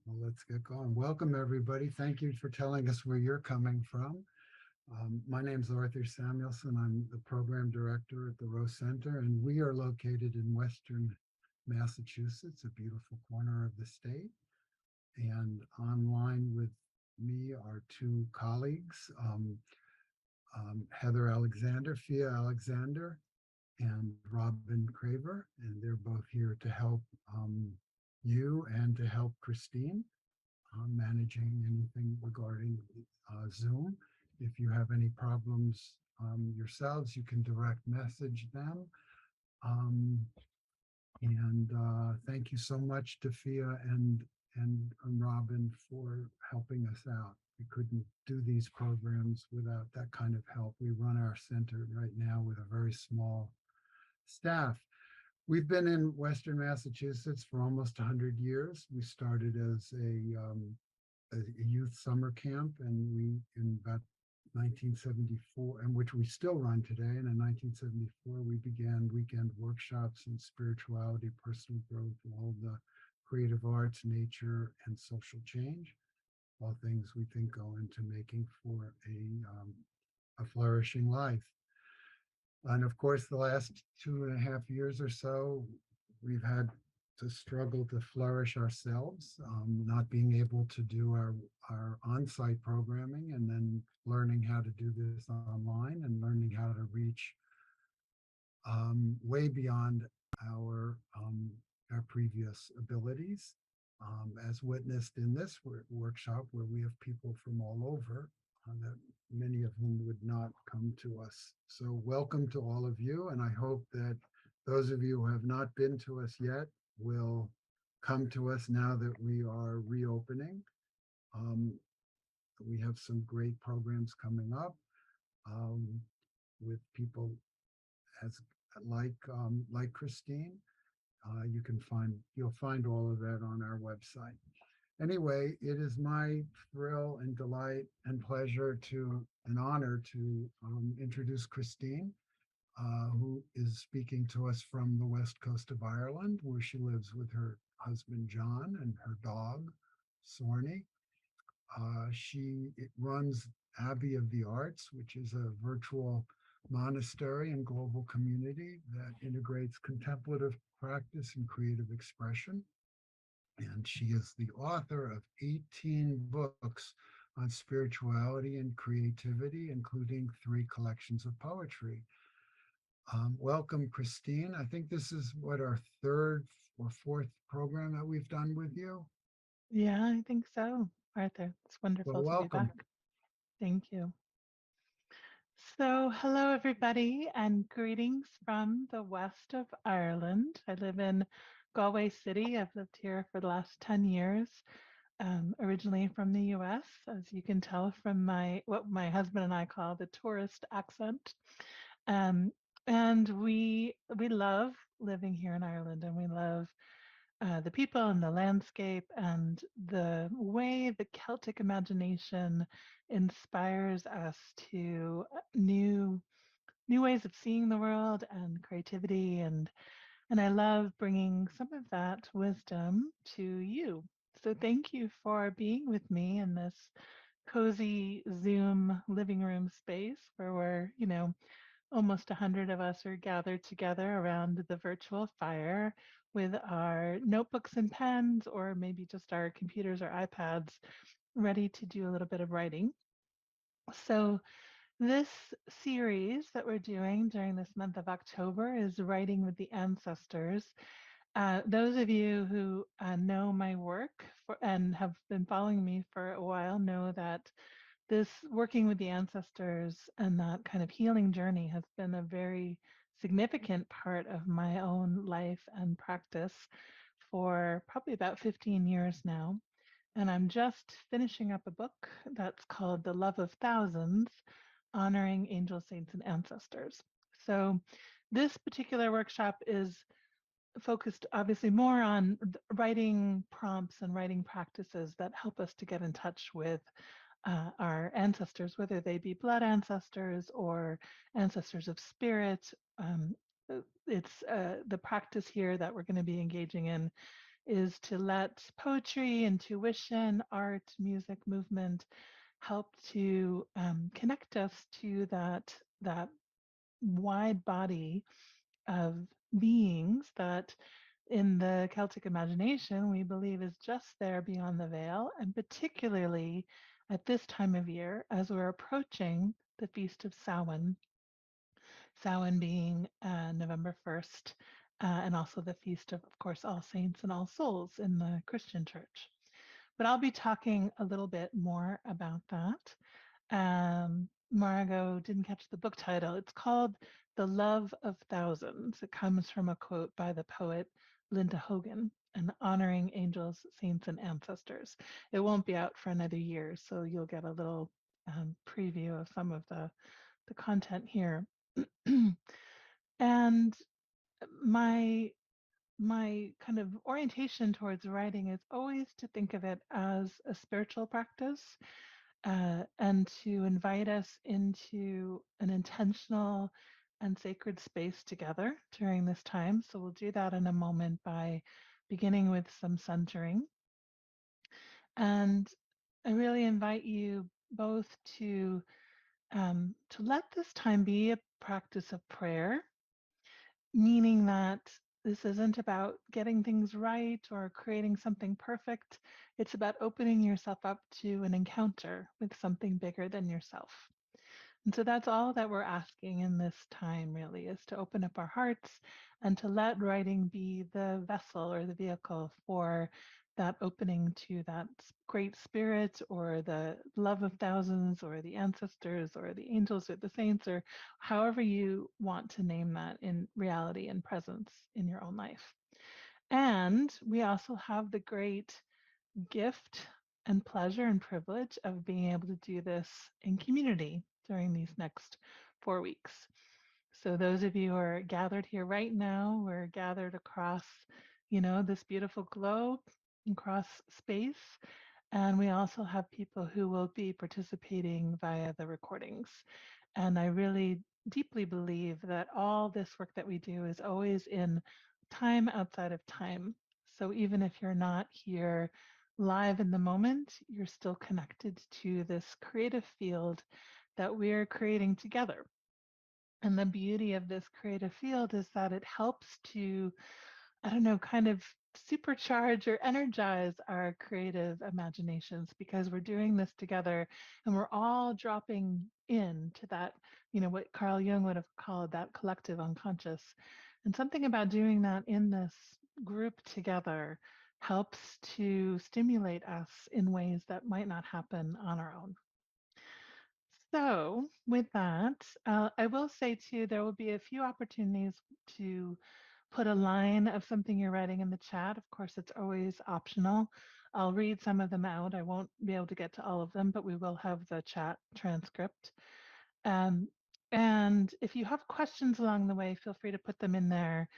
Well, let's get going. Welcome, everybody. Thank you for telling us where you're coming from. My name's Arthur Samuelson. I'm the program director at the Rose Center, and we are located in Western Massachusetts, a beautiful corner of the state. And online with me are two colleagues, Heather Alexander, Fia Alexander, and Robin Craver, and they're both here to help you and to help Christine managing anything regarding Zoom. If you have any problems yourselves, you can direct message them. Um, and thank you so much to Fia and Robin for helping us out. We couldn't do these programs without that kind of help. We run our center right now with a very small staff. We've been in Western Massachusetts for almost 100 years. We started as a youth summer camp, and we in about 1974, and which we still run today. And in 1974, we began weekend workshops in spirituality, personal growth, all the creative arts, nature, and social change, all things we think go into making for a flourishing life. And of course, the last 2.5 years or so, we've had to struggle to flourish ourselves, not being able to do our on-site programming, and then learning how to do this online and learning how to reach way beyond our our previous abilities, as witnessed in this workshop, where we have people from all over, that many of whom would not come to us. So welcome to all of you, and I hope that those of you who have not been to us yet will come to us now that we are reopening. Um, we have some great programs coming up, um, with people as like Christine. You'll find all of that on our website. Anyway, it is my thrill and delight and pleasure to an honor to introduce Christine, who is speaking to us from the west coast of Ireland, where she lives with her husband John and her dog Sorny. She runs Abbey of the Arts, which is a virtual monastery and global community that integrates contemplative practice and creative expression. And she is the author of 18 books on spirituality and creativity, including 3 collections of poetry. Welcome, Christine. I think this is what, our third or fourth program that we've done with you. Yeah, I think so, Arthur. It's Well, wonderful to be back. welcome. Thank you. So, hello, everybody, and greetings from the west of Ireland. I live in Galway City. I've lived here for the last 10 years, originally from the US, as you can tell from what my husband and I call the tourist accent. Um, and we love living here in Ireland, and we love the people and the landscape and the way the Celtic imagination inspires us to new ways of seeing the world and creativity, and I love bringing some of that wisdom to you. So thank you for being with me in this cozy Zoom living room space where we're, almost 100 of us are gathered together around the virtual fire with our notebooks and pens, or maybe just our computers or iPads, ready to do a little bit of writing. So, this series that we're doing during this month of October is Writing with the Ancestors. Those of you who know my work and have been following me for a while know that this working with the ancestors and that kind of healing journey has been a very significant part of my own life and practice for probably about 15 years now. And I'm just finishing up a book that's called The Love of Thousands, Honoring Angels, Saints, and Ancestors. So this particular workshop is focused obviously more on writing prompts and writing practices that help us to get in touch with our ancestors, whether they be blood ancestors or ancestors of spirit. It's the practice here that we're going to be engaging in is to let poetry, intuition, art, music, movement help to connect us to that wide body of beings that in the Celtic imagination we believe is just there beyond the veil, and particularly at this time of year as we're approaching the Feast of Samhain, Samhain being November 1st, and also the feast of course, All Saints and All Souls in the Christian church. But I'll be talking a little bit more about that. Margot didn't catch the book title. It's called The Love of Thousands. It comes from a quote by the poet Linda Hogan, and honoring angels, saints, and ancestors. It won't be out for another year, so you'll get a little preview of some of the content here. And my my kind of orientation towards writing is always to think of it as a spiritual practice, and to invite us into an intentional and sacred space together during this time. So we'll do that in a moment by beginning with some centering. And I really invite you both to let this time be a practice of prayer, meaning that this isn't about getting things right or creating something perfect. It's about opening yourself up to an encounter with something bigger than yourself. And so that's all that we're asking in this time, really, is to open up our hearts and to let writing be the vessel or the vehicle for that opening to that great spirit or the love of thousands or the ancestors or the angels or the saints or however you want to name that in reality and presence in your own life. And we also have the great gift and pleasure and privilege of being able to do this in community during these next 4 weeks. So those of you who are gathered here right now, we're gathered across, this beautiful globe, across space. And we also have people who will be participating via the recordings. And I really deeply believe that all this work that we do is always in time outside of time. So even if you're not here live in the moment, you're still connected to this creative field that we're creating together. And the beauty of this creative field is that it helps to, I don't know, kind of supercharge or energize our creative imaginations because we're doing this together and we're all dropping into that, what Carl Jung would have called that collective unconscious. And something about doing that in this group together helps to stimulate us in ways that might not happen on our own. So, with that, I will say too, there will be a few opportunities to put a line of something you're writing in the chat. Of course, it's always optional. I'll read some of them out. I won't be able to get to all of them, but we will have the chat transcript. Um, and if you have questions along the way, feel free to put them in there.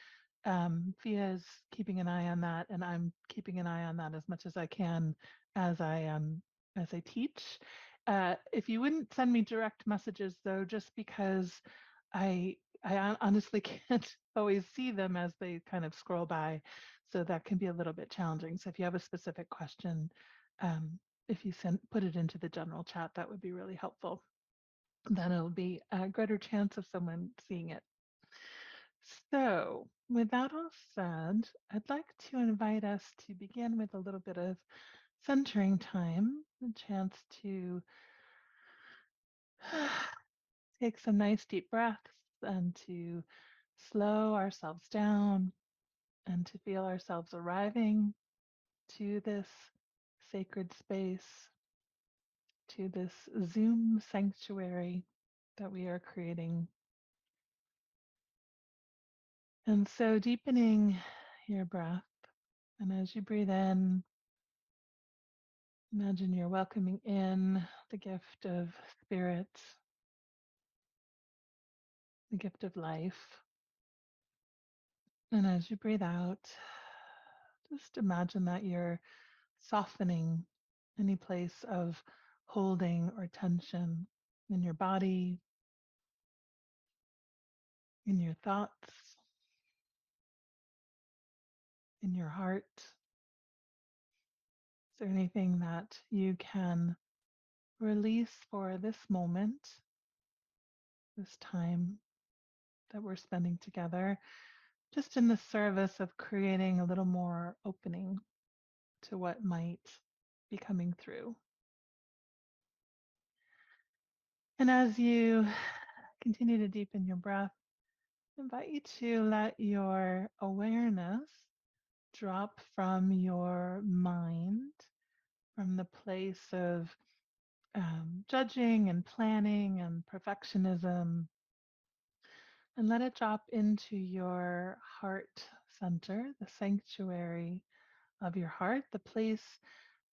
Fia's keeping an eye on that, and I'm keeping an eye on that as much as I can as I teach. If you wouldn't send me direct messages though, just because I honestly can't always see them as they kind of scroll by, so that can be a little bit challenging. So if you have a specific question, if you put it into the general chat, that would be really helpful. Then it'll be a greater chance of someone seeing it. So, with that all said, I'd like to invite us to begin with a little bit of centering time, a chance to take some nice deep breaths and to slow ourselves down and to feel ourselves arriving to this sacred space, to this Zoom sanctuary that we are creating. And so, deepening your breath, and as you breathe in, imagine you're welcoming in the gift of spirit, the gift of life. And as you breathe out, just imagine that you're softening any place of holding or tension in your body, in your thoughts, in your heart. there anything that you can release for this moment, this time that we're spending together, just in the service of creating a little more opening to what might be coming through? And as you continue to deepen your breath, I invite you to let your awareness drop from your mind, from the place of judging and planning and perfectionism, and let it drop into your heart center, the sanctuary of your heart, the place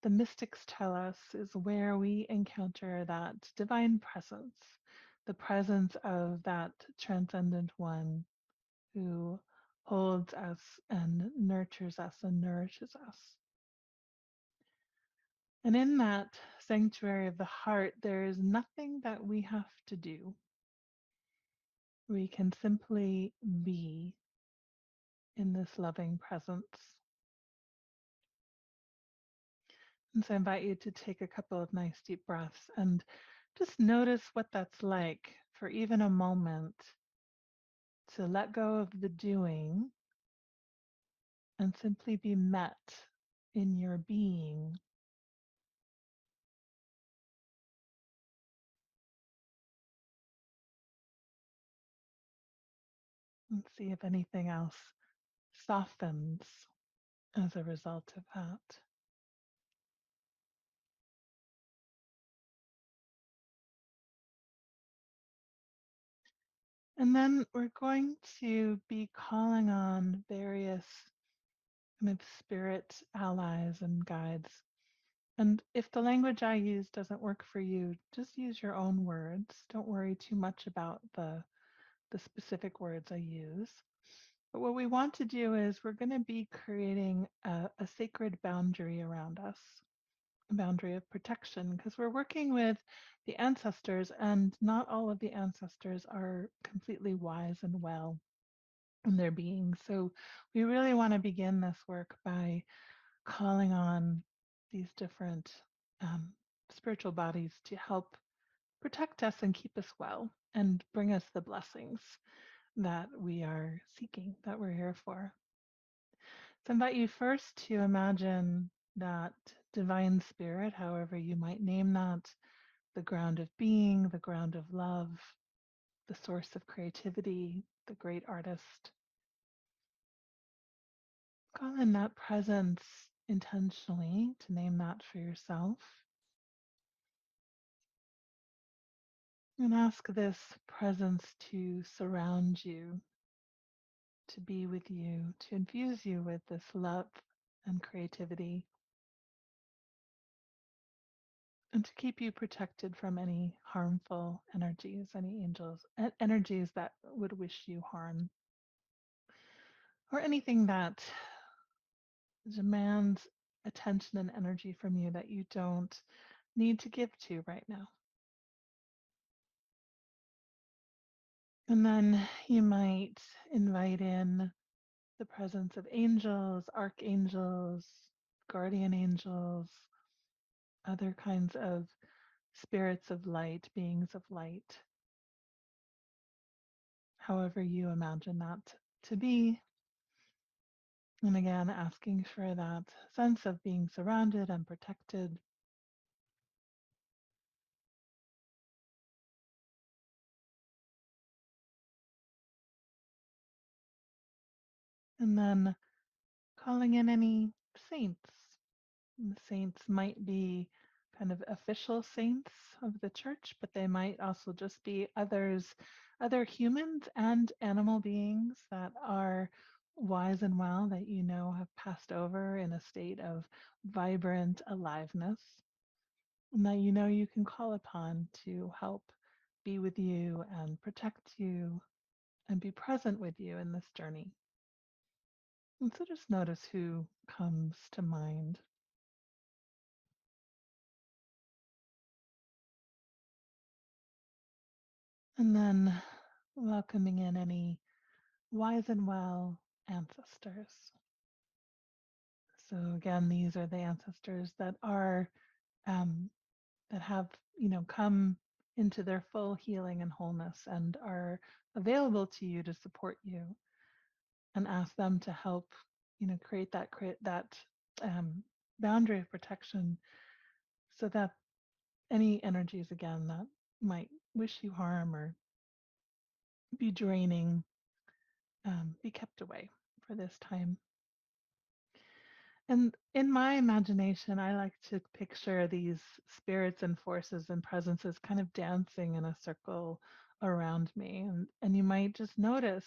the mystics tell us is where we encounter that divine presence, the presence of that transcendent one who holds us and nurtures us and nourishes us. And in that sanctuary of the heart, there is nothing that we have to do. We can simply be in this loving presence. And so I invite you to take a couple of nice deep breaths and just notice what that's like for even a moment, to let go of the doing and simply be met in your being. And see if anything else softens as a result of that. And then we're going to be calling on various kind of spirit allies and guides. And if the language I use doesn't work for you, just use your own words. Don't worry too much about the specific words I use. But what we want to do is we're going to be creating a sacred boundary around us, a boundary of protection, because we're working with the ancestors, and not all of the ancestors are completely wise and well in their being. So we really want to begin this work by calling on these different um, spiritual bodies to help protect us and keep us well and bring us the blessings that we are seeking, that we're here for. So I invite you first to imagine that divine spirit, however you might name that, the ground of being, the ground of love, the source of creativity, the great artist. Call in that presence intentionally, to name that for yourself. And ask this presence to surround you, to be with you, to infuse you with this love and creativity, and to keep you protected from any harmful energies, any energies that would wish you harm, or anything that demands attention and energy from you that you don't need to give to right now. And then you might invite in the presence of angels, archangels, guardian angels, other kinds of spirits of light, beings of light, however you imagine that to be. And again, asking for that sense of being surrounded and protected. And then calling in any saints. And the saints might be kind of official saints of the church, but they might also just be other humans and animal beings that are wise and well, that you know have passed over in a state of vibrant aliveness, and that you know you can call upon to help be with you and protect you and be present with you in this journey. And so just notice who comes to mind. And then welcoming in any wise and well ancestors, So again, these are the ancestors that are um, that have come into their full healing and wholeness and are available to you to support you, and ask them to help create that um, boundary of protection, so that any energies again that might wish you harm or be draining be kept away for this time. And in my imagination, I like to picture these spirits and forces and presences kind of dancing in a circle around me. And you might just notice,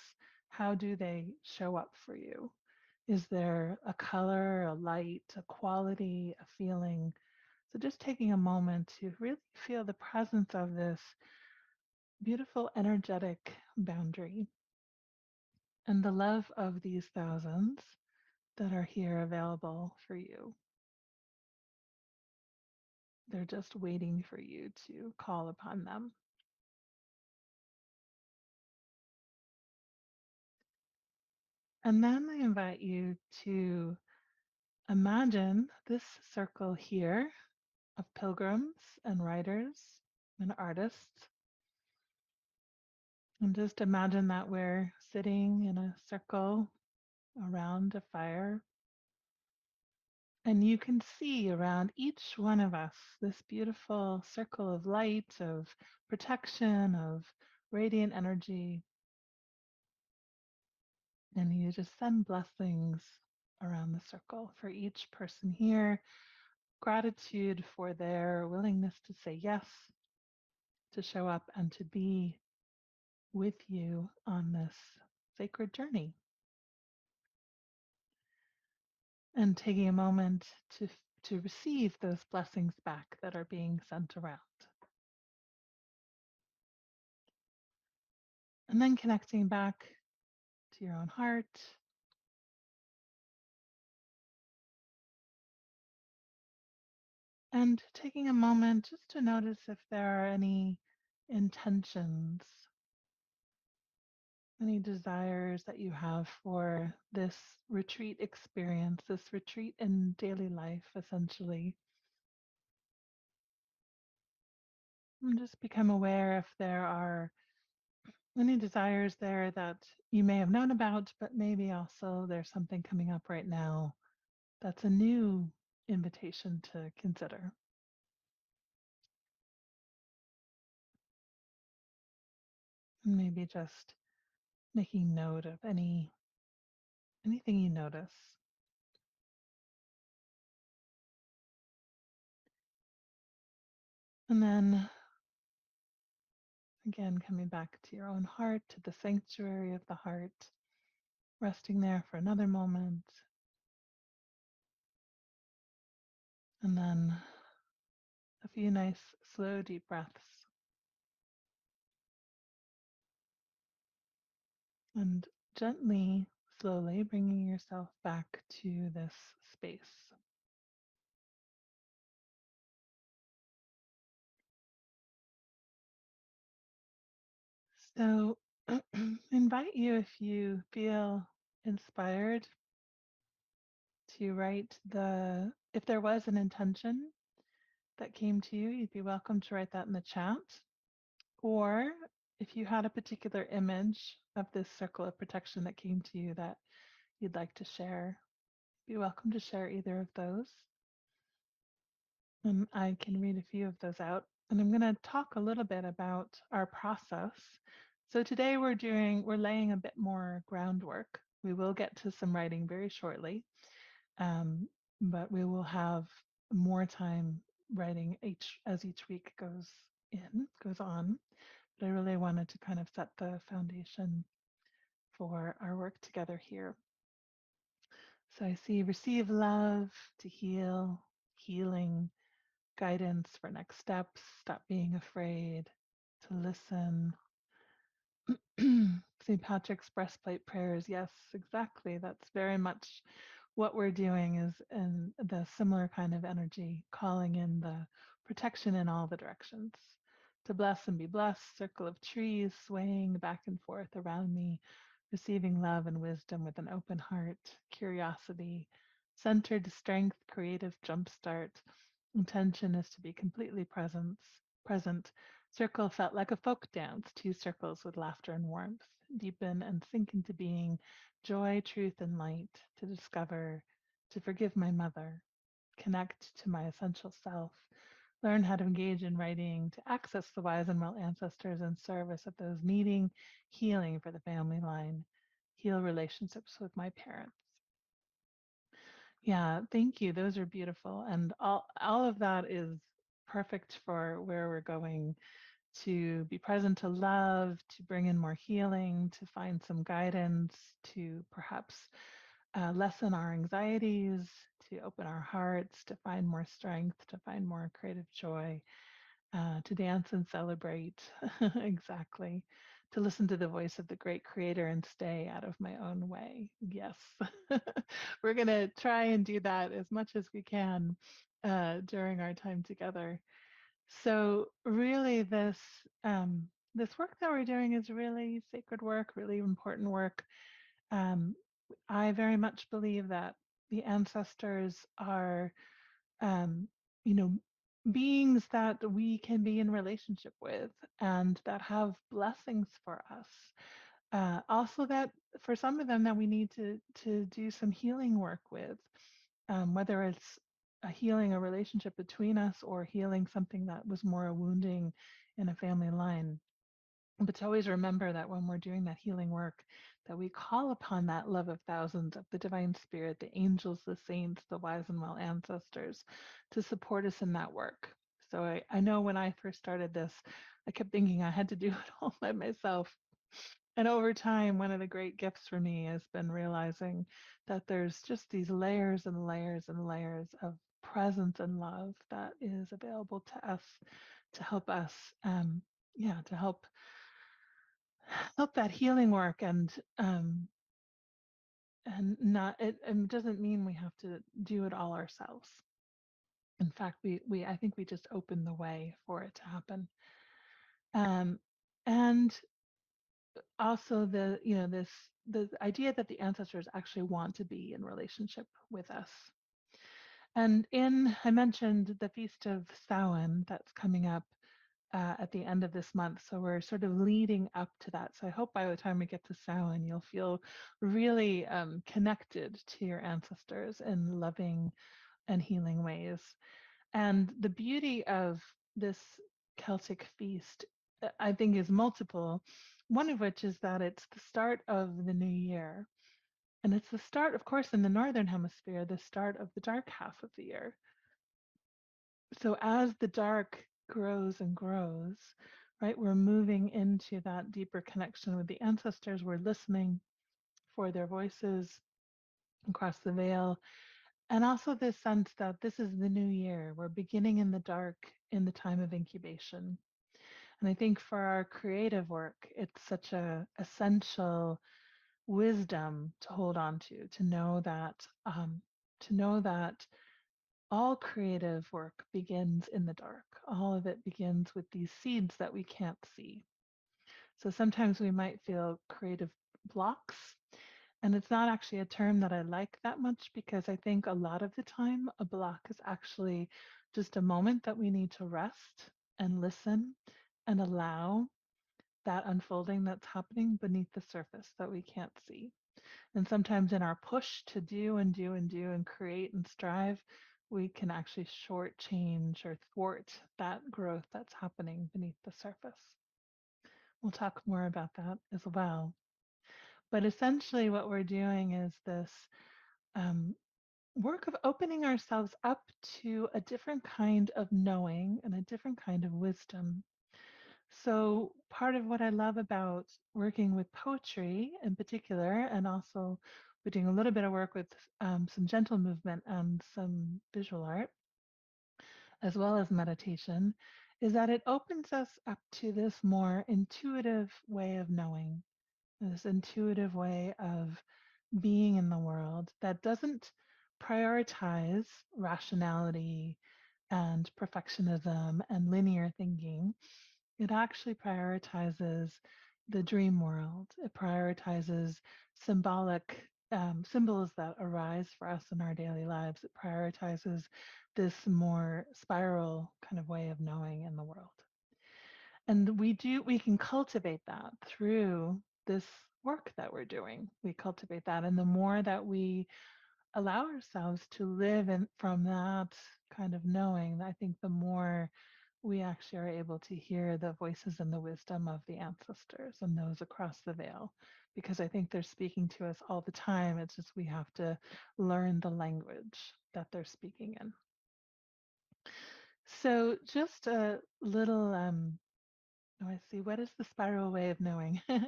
how do they show up for you? Is there a color, a light, a quality, a feeling? So just taking a moment to really feel the presence of this beautiful energetic boundary and the love of these thousands that are here available for you. They're just waiting for you to call upon them. And then I invite you to imagine this circle here of pilgrims and writers and artists. And just imagine that we're sitting in a circle around a fire. And you can see around each one of us this beautiful circle of light, of protection, of radiant energy. And you just send blessings around the circle for each person here. Gratitude for their willingness to say yes, to show up, and to be with you on this sacred journey. And taking a moment to receive those blessings back that are being sent around. And then connecting back to your own heart. And taking a moment just to notice if there are any intentions, any desires that you have for this retreat experience, this retreat in daily life, essentially. And just become aware if there are any desires there that you may have known about, but maybe also there's something coming up right now that's a new invitation to consider. And maybe just making note of anything you notice. And then again, coming back to your own heart, to the sanctuary of the heart, resting there for another moment. And then a few nice, slow, deep breaths. And gently, slowly bringing yourself back to this space. So, invite you, if you feel inspired, to write if there was an intention that came to you, you'd be welcome to write that in the chat. Or if you had a particular image of this circle of protection that came to you that you'd like to share, be welcome to share either of those. And I can read a few of those out. And I'm going to talk a little bit about our process. So today we're laying a bit more groundwork. We will get to some writing very shortly, but we will have more time writing as each week goes on. But I really wanted to kind of set the foundation for our work together here. So I see receive love to heal, healing, guidance for next steps, stop being afraid, to listen. St. Patrick's breastplate prayers. Yes, exactly. That's very much what we're doing, is in the similar kind of energy, calling in the protection in all the directions. To bless and be blessed, circle of trees swaying back and forth around me, receiving love and wisdom with an open heart, curiosity, centered strength, creative jumpstart. Intention is to be completely present. Circle felt like a folk dance, two circles with laughter and warmth. Deepen and sink into being, joy, truth, and light, to discover, to forgive my mother, connect to my essential self, learn how to engage in writing, to access the wise and well ancestors in service of those needing healing for the family line, heal relationships with my parents. Yeah, thank you. Those are beautiful. And all of that is perfect for where we're going, to be present to love, to bring in more healing, to find some guidance, to perhaps lessen our anxieties, to open our hearts, to find more strength, to find more creative joy, to dance and celebrate. Exactly. To listen to the voice of the great creator and stay out of my own way. Yes. We're going to try and do that as much as we can during our time together. So, really, this work that we're doing is really sacred work, really important work. Um, I very much believe that the ancestors are, um, you know, beings that we can be in relationship with and that have blessings for us. Also, that for some of them that we need to do some healing work with, whether it's a relationship between us or healing something that was more a wounding in a family line. But to always remember that when we're doing that healing work, that we call upon that love of thousands of the divine spirit, the angels, the saints, the wise and well ancestors to support us in that work. So I know when I first started this, I kept thinking I had to do it all by myself. And over time, one of the great gifts for me has been realizing that there's just these layers and layers and layers of presence and love that is available to us to help us, yeah, to help that healing work. And not it doesn't mean we have to do it all ourselves. In fact, we I think we just open the way for it to happen. Um, and also the idea that the ancestors actually want to be in relationship with us. And in I mentioned the feast of Samhain that's coming up at the end of this month, so we're sort of leading up to that. So I hope by the time we get to Samhain, you'll feel really connected to your ancestors in loving and healing ways. And the beauty of this Celtic feast, I think, is multiple. One of which is that it's the start of the new year. And it's the start, of course, in the Northern Hemisphere, the start of the dark half of the year. So as the dark grows and grows, right, we're moving into that deeper connection with the ancestors. We're listening for their voices across the veil. And also this sense that this is the new year. We're beginning in the dark in the time of incubation. And I think for our creative work, it's such a essential wisdom to hold on to know that all creative work begins in the dark. All of it begins with these seeds that we can't see. So sometimes we might feel creative blocks. And it's not actually a term that I like that much because I think a lot of the time a block is actually just a moment that we need to rest and listen and allow that unfolding that's happening beneath the surface that we can't see. And sometimes in our push to do and do and do and create and strive, we can actually shortchange or thwart that growth that's happening beneath the surface. We'll talk more about that as well. But essentially, what we're doing is this um, work of opening ourselves up to a different kind of knowing and a different kind of wisdom. So, part of what I love about working with poetry in particular, and also we're doing a little bit of work with some gentle movement and some visual art, as well as meditation, is that it opens us up to this more intuitive way of knowing, this intuitive way of being in the world that doesn't prioritize rationality and perfectionism and linear thinking. It actually prioritizes the dream world. It prioritizes symbolic symbols that arise for us in our daily lives. It prioritizes this more spiral kind of way of knowing in the world. And we can cultivate that through this work that we're doing. We cultivate that. And the more that we allow ourselves to live in from that kind of knowing, I think the more we actually are able to hear the voices and the wisdom of the ancestors and those across the veil, because I think they're speaking to us all the time. It's just we have to learn the language that they're speaking in. So just a little oh, I see. What is the spiral way of knowing? I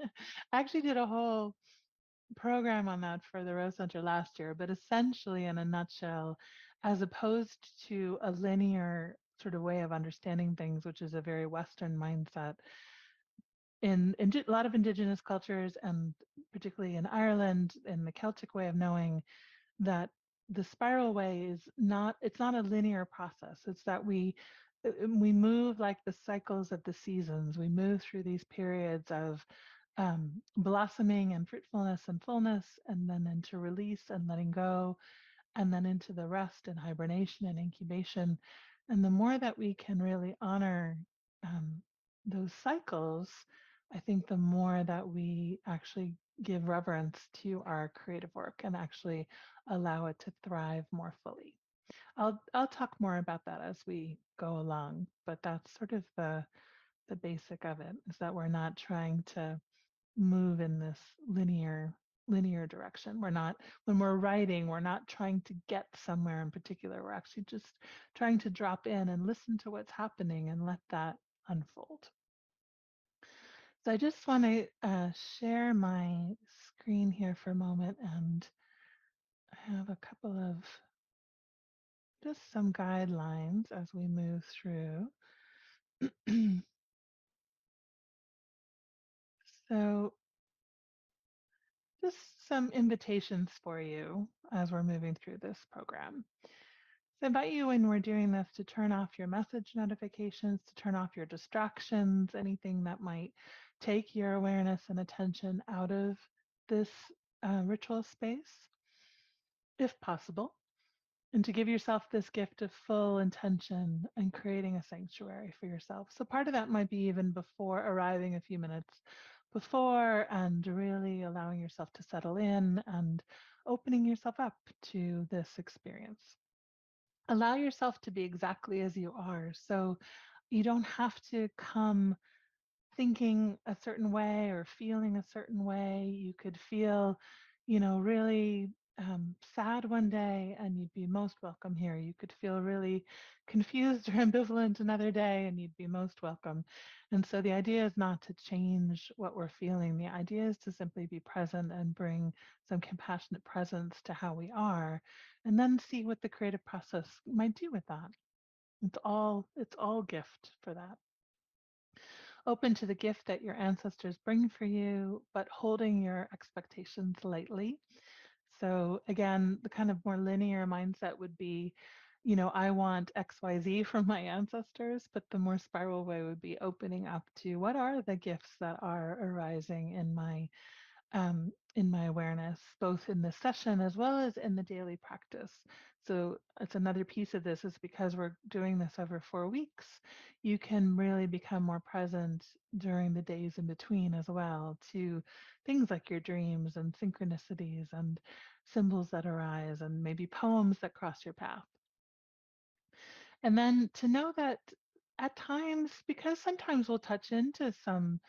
actually did a whole program on that for the Rose Center last year, but essentially, in a nutshell, as opposed to a linear sort of way of understanding things, which is a very Western mindset, in a lot of indigenous cultures, and particularly in Ireland, in the Celtic way of knowing, that the spiral way is not, it's not a linear process. It's that we move like the cycles of the seasons. We move through these periods of blossoming and fruitfulness and fullness, and then into release and letting go, and then into the rest and hibernation and incubation. And the more that we can really honor um, those cycles, I think the more that we actually give reverence to our creative work and actually allow it to thrive more fully. I'll talk more about that as we go along, but that's sort of the basic of it, is that we're not trying to move in this linear direction. We're not, when we're writing, we're not trying to get somewhere in particular. We're actually just trying to drop in and listen to what's happening and let that unfold. So I just want to share my screen here for a moment, and I have a couple of just some guidelines as we move through. So just some invitations for you as we're moving through this program. So I invite you, when we're doing this, to turn off your message notifications, to turn off your distractions, anything that might take your awareness and attention out of this ritual space, if possible, and to give yourself this gift of full intention and creating a sanctuary for yourself. So part of that might be even before arriving, a few minutes before, and really allowing yourself to settle in and opening yourself up to this experience. Allow yourself to be exactly as you are. So you don't have to come thinking a certain way or feeling a certain way. You could feel, really sad one day and you'd be most welcome here. You could feel really confused or ambivalent another day and you'd be most welcome. And so the idea is not to change what we're feeling. The idea is to simply be present and bring some compassionate presence to how we are, and then see what the creative process might do with that. It's all gift for that. Open to the gift that your ancestors bring for you, but holding your expectations lightly. So again, the kind of more linear mindset would be, I want XYZ from my ancestors, but the more spiral way would be opening up to what are the gifts that are arising in my awareness, both in this session as well as in the daily practice. So it's another piece of this, is because we're doing this over 4 weeks, you can really become more present during the days in between as well to things like your dreams and synchronicities and symbols that arise and maybe poems that cross your path. And then to know that at times, because sometimes we'll touch into some,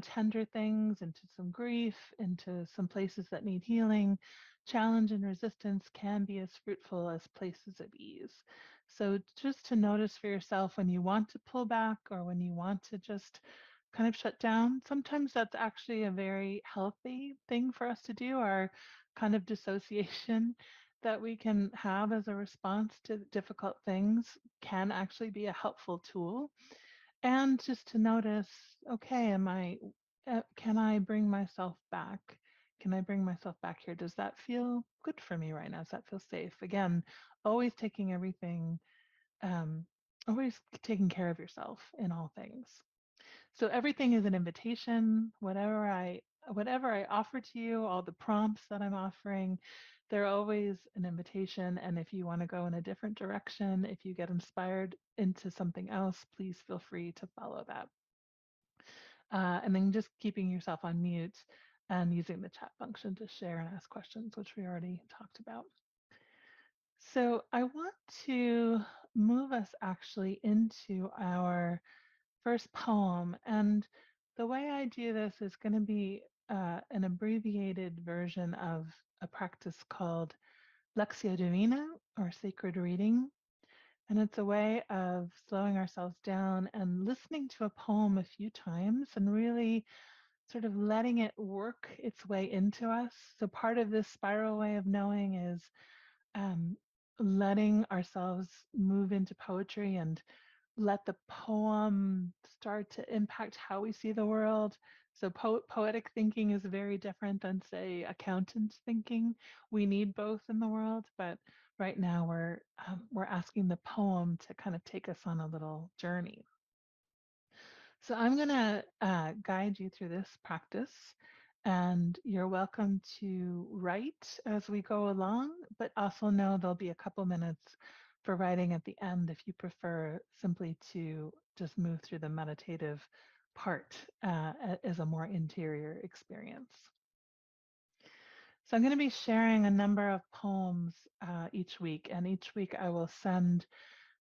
tender things, into some grief, into some places that need healing, challenge and resistance can be as fruitful as places of ease. So just to notice for yourself when you want to pull back or when you want to just kind of shut down, sometimes that's actually a very healthy thing for us to do. Our kind of dissociation that we can have as a response to difficult things can actually be a helpful tool. And just to notice, okay, can I bring myself back? Can I bring myself back here? Does that feel good for me right now? Does that feel safe? Again, always taking everything, um, always taking care of yourself in all things. So everything is an invitation. Whatever I whatever I offer to you, all the prompts that I'm offering, they're always an invitation. And if you want to go in a different direction, if you get inspired into something else, please feel free to follow that. And then just keeping yourself on mute and using the chat function to share and ask questions, which we already talked about. So I want to move us actually into our first poem. And the way I do this is going to be an abbreviated version of a practice called Lectio Divina or sacred reading. And it's a way of slowing ourselves down and listening to a poem a few times and really sort of letting it work its way into us. So part of this spiral way of knowing is um, letting ourselves move into poetry and let the poem start to impact how we see the world. So poetic thinking is very different than, say, accountant thinking. We need both in the world, but right now we're asking the poem to kind of take us on a little journey. So I'm going to guide you through this practice, and you're welcome to write as we go along, but also know there'll be a couple minutes for writing at the end if you prefer simply to just move through the meditative part as a more interior experience. So I'm going to be sharing a number of poems each week, and each week I will send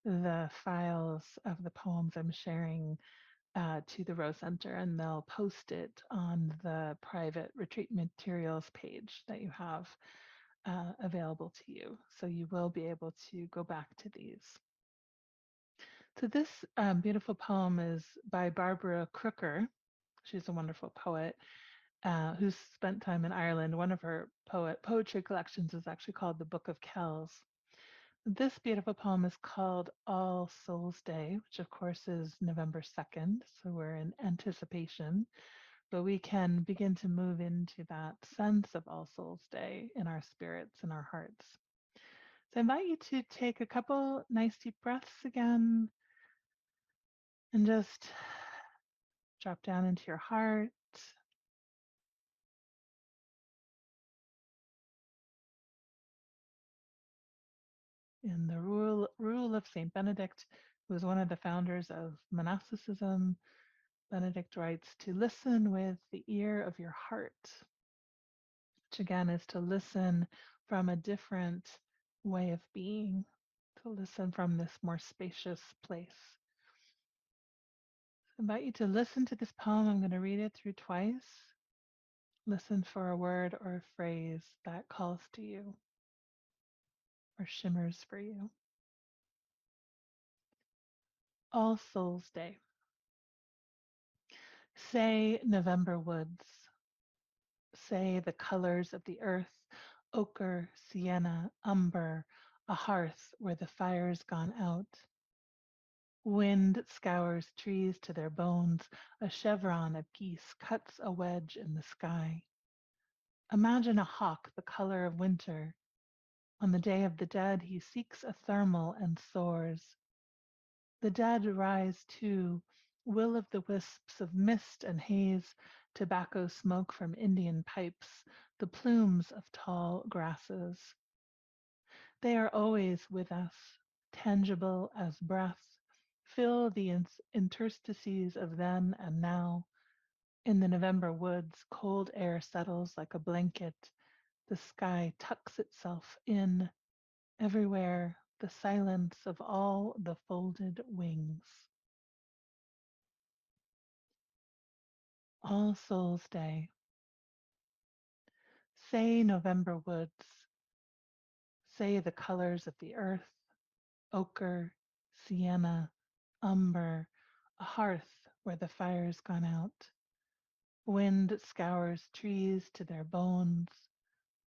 the files of the poems I'm sharing to the Rose Center, and they'll post it on the private retreat materials page that you have available to you. So you will be able to go back to these. So this beautiful poem is by Barbara Crooker. She's a wonderful poet who's spent time in Ireland. One of her poetry collections is actually called The Book of Kells. This beautiful poem is called All Souls Day, which of course is November 2nd. So we're in anticipation, but we can begin to move into that sense of All Souls Day in our spirits and our hearts. So I invite you to take a couple nice deep breaths again and just drop down into your heart. In the rule of Saint Benedict, who was one of the founders of monasticism, Benedict writes to listen with the ear of your heart, which again is to listen from a different way of being, to listen from this more spacious place. I invite you to listen to this poem. I'm going to read it through twice. Listen for a word or a phrase that calls to you or shimmers for you. All Souls Day. Say November woods. Say the colors of the earth, ochre, sienna, umber, a hearth where the fire's gone out. Wind scours trees to their bones, a chevron of geese cuts a wedge in the sky. Imagine a hawk the color of winter. On the Day of the Dead, he seeks a thermal and soars. The dead rise too, will o' the wisps of mist and haze, tobacco smoke from Indian pipes, the plumes of tall grasses. They are always with us, tangible as breath, fill the interstices of then and now. In the November woods, cold air settles like a blanket. The sky tucks itself in. Everywhere, the silence of all the folded wings. All Souls Day. Say November woods. Say the colors of the earth, ochre, sienna, umber, a hearth where the fire's gone out. Wind scours trees to their bones.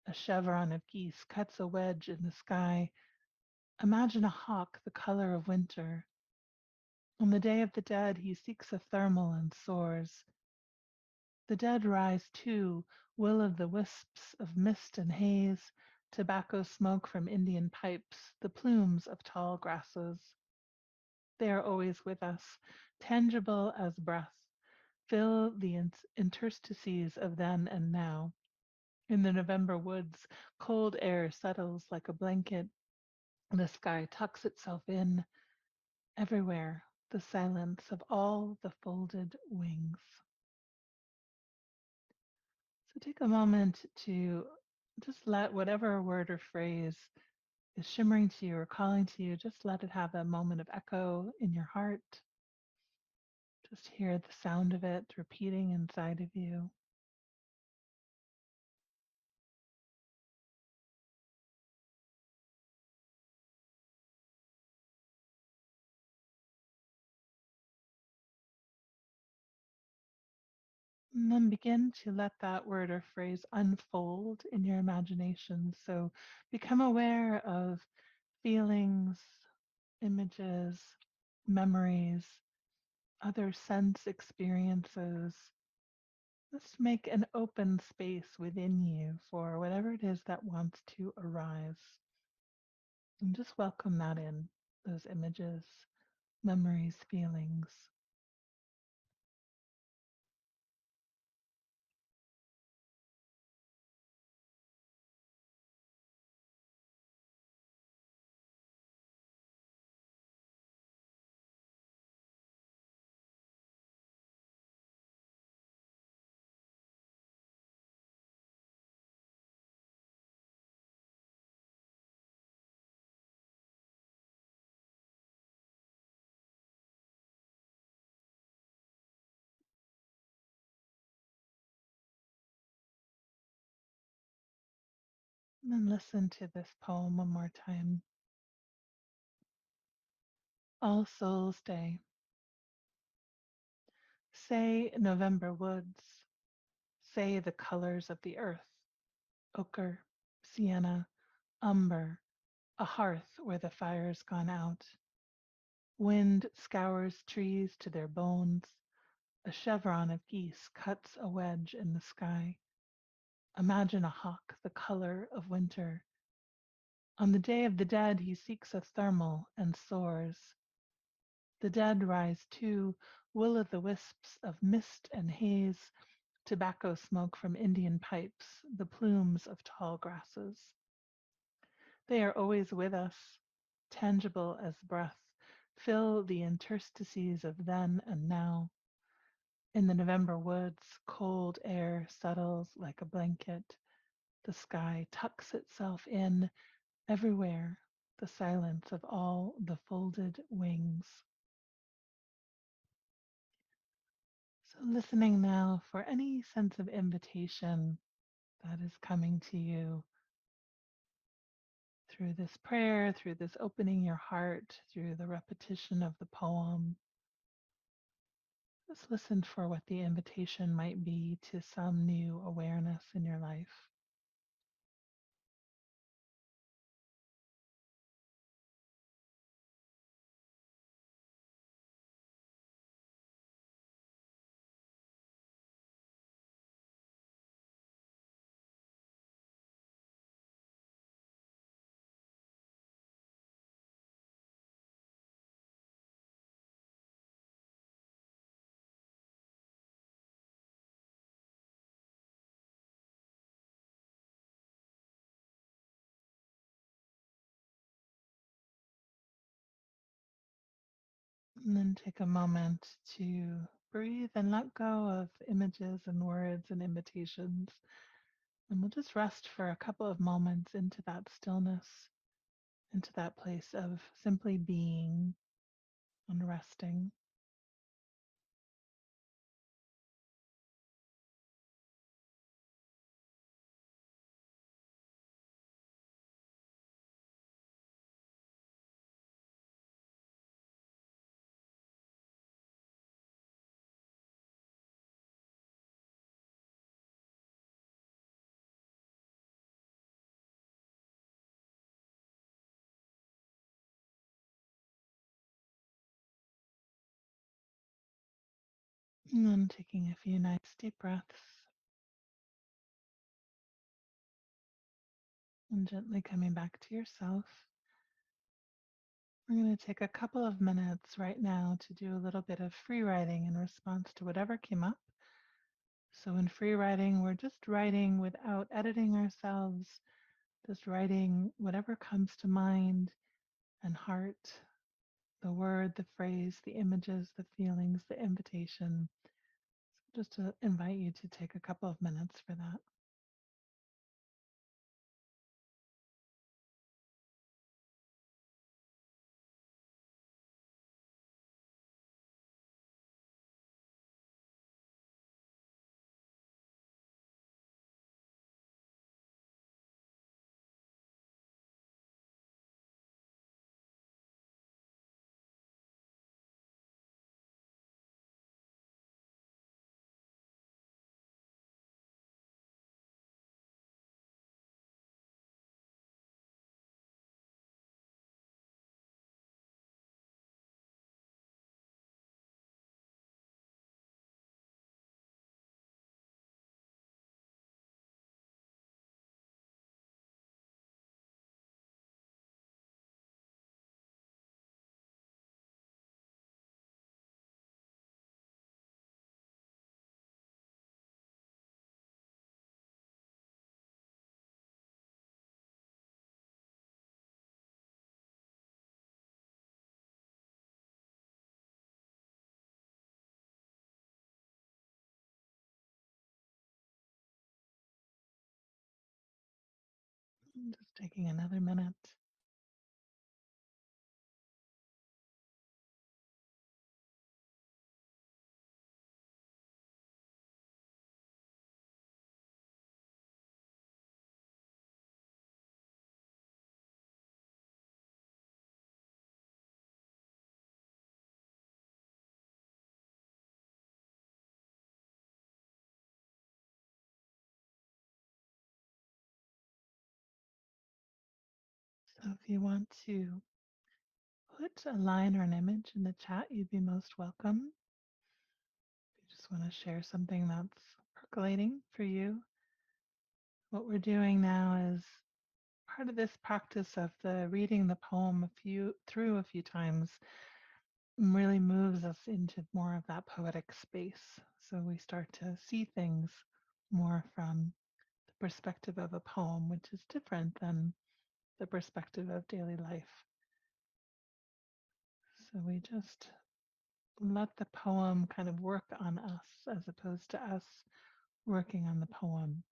A chevron of geese cuts a wedge in the sky. Imagine a hawk the color of winter. On the Day of the Dead, he seeks a thermal and soars. The dead rise too, will o' the wisps of mist and haze, tobacco smoke from Indian pipes, the plumes of tall grasses. They are always with us, tangible as breath, fill the interstices of then and now. In the November woods, cold air settles like a blanket. The sky tucks itself in everywhere, the silence of all the folded wings. So take a moment to just let whatever word or phrase is shimmering to you or calling to you, just let it have a moment of echo in your heart. Just hear the sound of it repeating inside of you. And then begin to let that word or phrase unfold in your imagination. So become aware of feelings, images, memories, other sense experiences. Just make an open space within you for whatever it is that wants to arise. And just welcome that in, those images, memories, feelings. And then listen to this poem one more time. All Souls Day. Say November woods. Say the colors of the earth. Ochre, sienna, umber, a hearth where the fire's gone out. Wind scours trees to their bones. A chevron of geese cuts a wedge in the sky. Imagine a hawk the color of winter. On the Day of the Dead, he seeks a thermal and soars. The dead rise too, will-o'-the-wisps of mist and haze, tobacco smoke from Indian pipes, the plumes of tall grasses. They are always with us, tangible as breath, fill the interstices of then and now. In the November woods, cold air settles like a blanket. The sky tucks itself in everywhere, the silence of all the folded wings. So, listening now for any sense of invitation that is coming to you through this prayer, through this opening your heart, through the repetition of the poem. Just listen for what the invitation might be to some new awareness in your life. And then take a moment to breathe and let go of images and words and invitations. And we'll just rest for a couple of moments into that stillness, into that place of simply being and resting. And then taking a few nice deep breaths and gently coming back to yourself. We're going to take a couple of minutes right now to do a little bit of free writing in response to whatever came up. So in free writing, we're just writing without editing ourselves, just writing whatever comes to mind and heart, the word, the phrase, the images, the feelings, the invitation. So just to invite you to take a couple of minutes for that. Just taking another minute. So if you want to put a line or an image in the chat, you'd be most welcome. If you just want to share something that's percolating for you, what we're doing now is part of this practice of the reading the poem a few times really moves us into more of that poetic space. So we start to see things more from the perspective of a poem, which is different than the perspective of daily life. So we just let the poem kind of work on us as opposed to us working on the poem.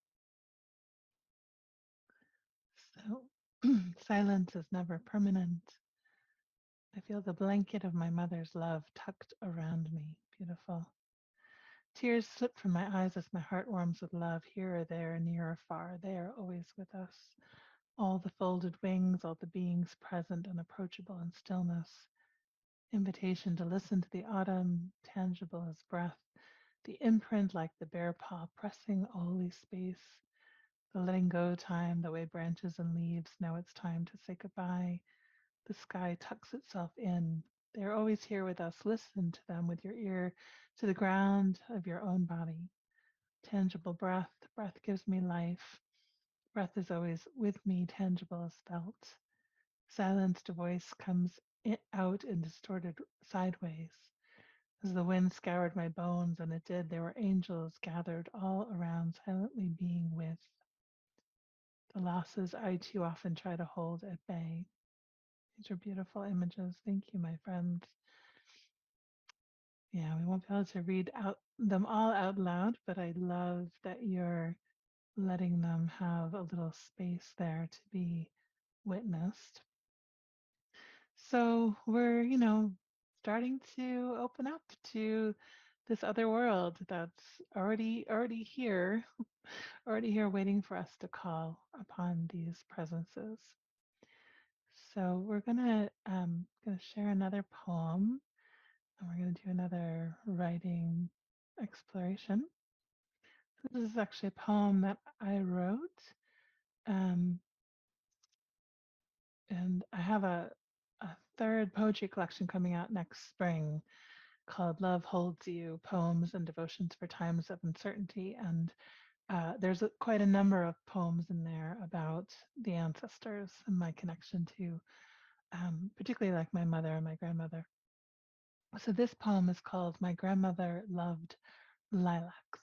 So silence is never permanent. I feel the blanket of my mother's love tucked around me. Beautiful. Tears slip from my eyes as my heart warms with love. Here or there, near or far, they are always with us. All the folded wings, all the beings present, unapproachable in stillness. Invitation to listen to the autumn, tangible as breath. The imprint like the bare paw pressing holy space. The letting go time, the way branches and leaves know it's time to say goodbye. The sky tucks itself in. They are always here with us. Listen to them with your ear to the ground of your own body. Tangible breath. Breath gives me life. Breath is always with me, tangible as felt. Silenced voice comes out in distorted sideways. As the wind scoured my bones, and it did, there were angels gathered all around, silently being with the losses I too often try to hold at bay. These are beautiful images. Thank you, my friends. Yeah, we won't be able to read out them all out loud, but I love that you're letting them have a little space there to be witnessed. So we're, starting to open up to this other world that's already here, already here waiting for us to call upon these presences. So we're gonna share another poem, and we're gonna do another writing exploration. This is actually a poem that I wrote, um, and I have a third poetry collection coming out next spring called Love Holds You, Poems and Devotions for Times of Uncertainty. And there's quite a number of poems in there about the ancestors and my connection to particularly like my mother and my grandmother. So this poem is called My Grandmother Loved Lilacs.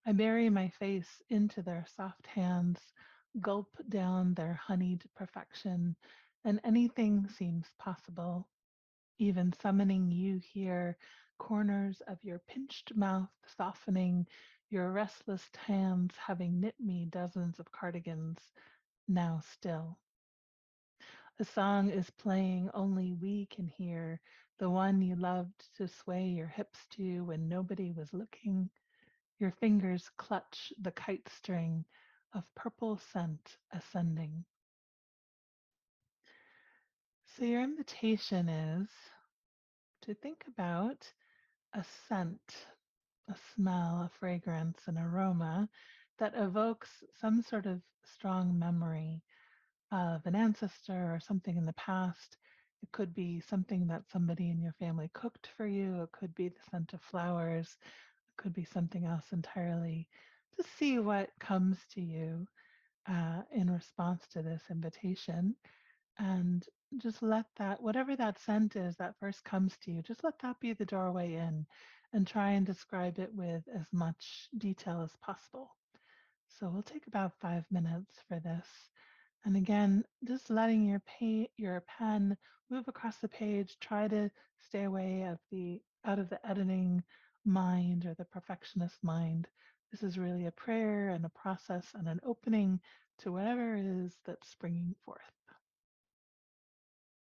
I bury my face into their soft hands, gulp down their honeyed perfection, and anything seems possible, even summoning you here, corners of your pinched mouth softening, your restless hands having knit me dozens of cardigans, now still. A song is playing only we can hear, the one you loved to sway your hips to when nobody was looking. Your fingers clutch the kite string of purple scent ascending. So, your invitation is to think about a scent, a smell, a fragrance, an aroma that evokes some sort of strong memory of an ancestor or something in the past. It could be something that somebody in your family cooked for you. It could be the scent of flowers. It could be something else entirely. Just see what comes to you in response to this invitation. And just let that, whatever that scent is that first comes to you, just let that be the doorway in and try and describe it with as much detail as possible. So we'll take about 5 minutes for this. And again, just letting your pen move across the page, try to stay away of the out of the editing mind or the perfectionist mind. This is really a prayer and a process and an opening to whatever it is that's springing forth.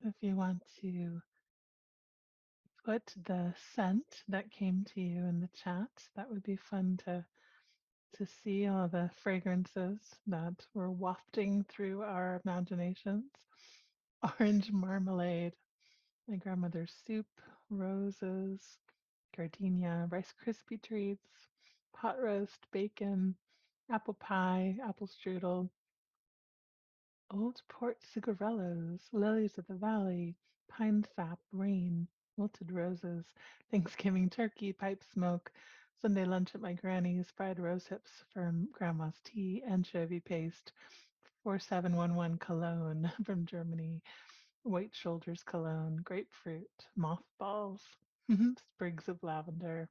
If you want to put the scent that came to you in the chat, that would be fun to see all the fragrances that were wafting through our imaginations. Orange marmalade, my grandmother's soup, roses, gardenia, Rice Krispie treats, pot roast, bacon, apple pie, apple strudel, old port cigarellos, lilies of the valley, pine sap, rain, wilted roses, Thanksgiving turkey, pipe smoke, Sunday lunch at my granny's, fried rose hips from grandma's tea, anchovy paste, 4711 cologne from Germany, white shoulders cologne, grapefruit, mothballs, sprigs of lavender,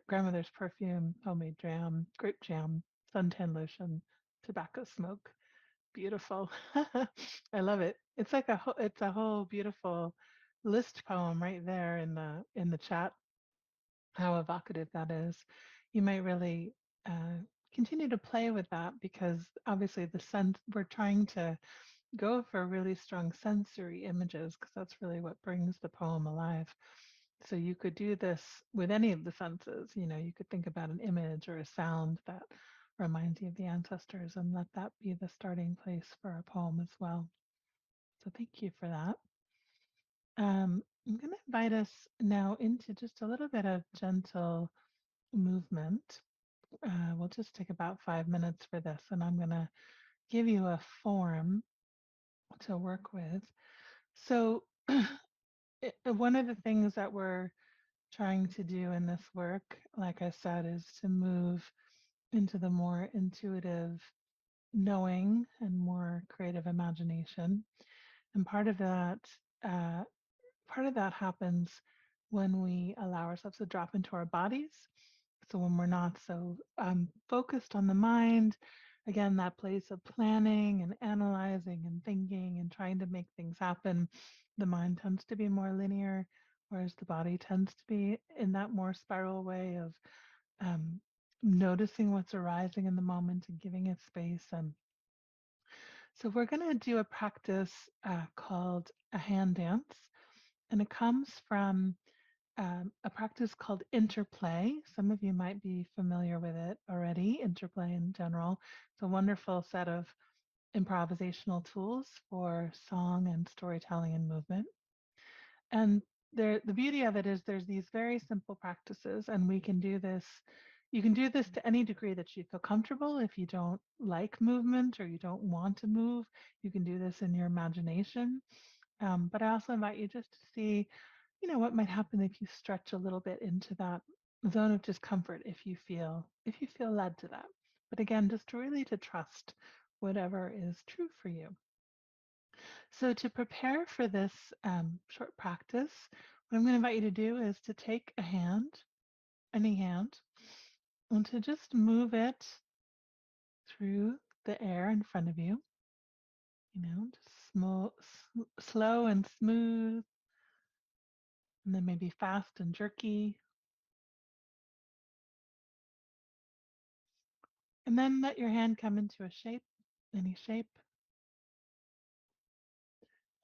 grandmother's perfume, homemade jam, grape jam, suntan lotion, tobacco smoke. Beautiful. I love it. It's like it's a whole beautiful list poem right there in the chat. How evocative that is. You might really continue to play with that because obviously the sense we're trying to go for really strong sensory images because that's really what brings the poem alive. So you could do this with any of the senses. You know, you could think about an image or a sound that reminds you of the ancestors and let that be the starting place for a poem as well. So thank you for that. I'm going to invite us now into just a little bit of gentle movement. We'll just take about 5 minutes for this, and I'm going to give you a form to work with. So, one of the things that we're trying to do in this work, like I said, is to move into the more intuitive knowing and more creative imagination. And uh, part of that happens when we allow ourselves to drop into our bodies. So when we're not so focused on the mind, again, that place of planning and analyzing and thinking and trying to make things happen, the mind tends to be more linear, whereas the body tends to be in that more spiral way of um, noticing what's arising in the moment and giving it space. And so we're going to do a practice called a hand dance, and it comes from a practice called interplay. Some of you might be familiar with it already, interplay in general. It's a wonderful set of improvisational tools for song and storytelling and movement. And the beauty of it is there's these very simple practices, and we can do this. You can do this to any degree that you feel comfortable. If you don't like movement or you don't want to move, you can do this in your imagination. But I also invite you just to see, what might happen if you stretch a little bit into that zone of discomfort if you feel led to that. But again, just really to trust whatever is true for you. So, to prepare for this short practice, what I'm going to invite you to do is to take a hand, any hand, and to just move it through the air in front of you, just slow and smooth, and then maybe fast and jerky. And then let your hand come into a shape, any shape.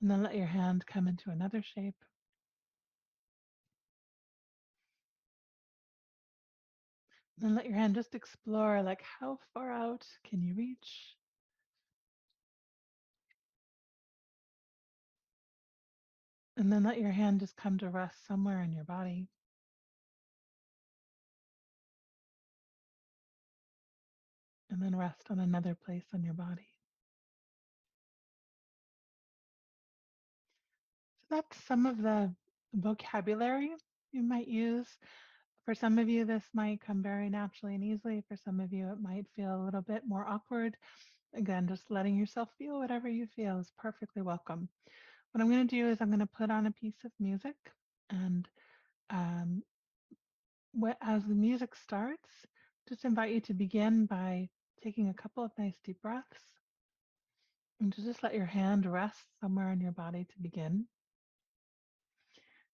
And then let your hand come into another shape. And then let your hand just explore, like, how far out can you reach? And then let your hand just come to rest somewhere in your body. And then rest on another place on your body. So that's some of the vocabulary you might use. For some of you, this might come very naturally and easily. For some of you, it might feel a little bit more awkward. Again, just letting yourself feel whatever you feel is perfectly welcome. What I'm going to do is I'm going to put on a piece of music, and um, as the music starts, just invite you to begin by taking a couple of nice deep breaths and to just let your hand rest somewhere in your body to begin.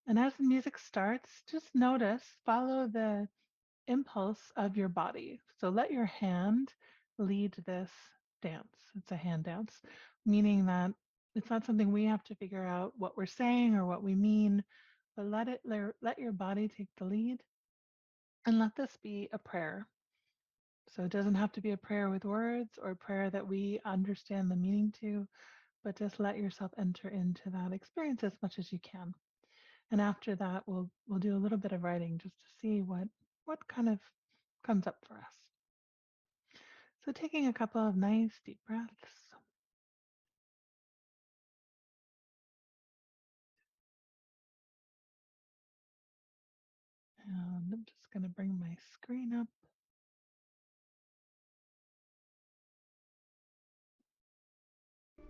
And as the music starts, just notice, follow the impulse of your body. So let your hand lead this dance. It's a hand dance, meaning that it's not something we have to figure out what we're saying or what we mean, but let your body take the lead and let this be a prayer. So it doesn't have to be a prayer with words or a prayer that we understand the meaning to, but just let yourself enter into that experience as much as you can. And after that, we'll do a little bit of writing just to see what kind of comes up for us. So taking a couple of nice deep breaths. And I'm just going to bring my screen up.